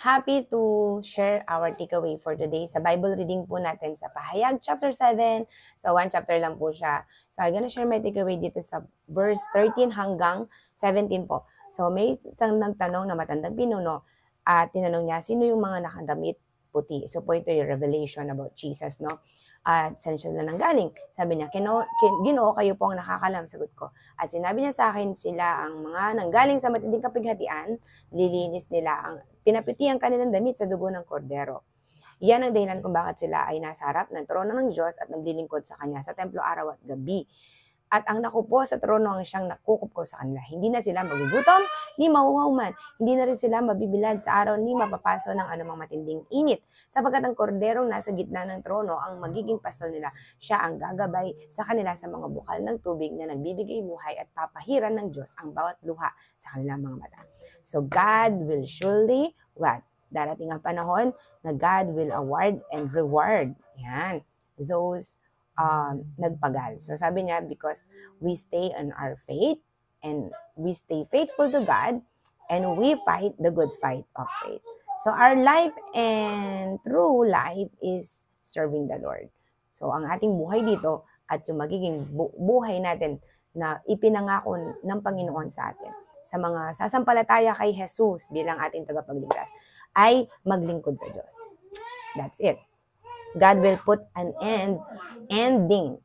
happy to share our takeaway for today. Sa Bible reading po natin sa Pahayag chapter 7. So, one chapter lang po siya. So, I'm gonna share my takeaway dito sa verse 13 hanggang 17 po. So, may isang nagtanong na matandang pinuno at tinanong niya, sino yung mga nakadamit puti? So, po ito yung revelation about Jesus, no? At saan siya na nanggaling? Sabi niya, Ginoo, kayo po ang nakakalam, sagot ko. At sinabi niya sa akin, sila ang mga nanggaling sa matinding kapighatian, lilinis nila ang pinaputi ang kanilang damit sa dugo ng kordero. Yan ang dahilan kung bakit sila ay nasa harap ng trono ng Diyos at naglilingkod sa Kanya sa templo araw at gabi. At ang nakupo sa trono ang siyang nakukupko sa kanila. Hindi na sila magugutom, ni mahuhaw man. Hindi na rin sila mabibilad sa araw, ni mapapaso ng anumang matinding init. Sapagkat ang korderong nasa gitna ng trono ang magiging pastol nila. Siya ang gagabay sa kanila sa mga bukal ng tubig na nagbibigay buhay at papahiran ng Diyos ang bawat luha sa kanilang mga mata. So God will surely, what? Darating ang panahon na God will award and reward. Yan. Those nagpagal. So sabi niya, because we stay on our faith and we stay faithful to God and we fight the good fight of faith. So our life and true life is serving the Lord. So ang ating buhay dito at yung magiging buhay natin na ipinangako ng Panginoon sa atin, sa mga sasampalataya kay Jesus bilang ating tagapagligtas, ay maglingkod sa Diyos. That's it. God will put an ending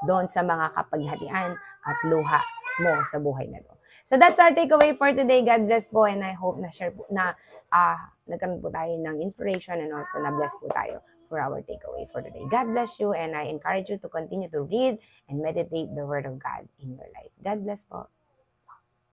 doon sa mga kapaghatian at luha mo sa buhay na to. So that's our takeaway for today. God bless po, and I hope na share po na nagkaroon po tayo ng inspiration and also na bless po tayo for our takeaway for today. God bless you, and I encourage you to continue to read and meditate the Word of God in your life. God bless po.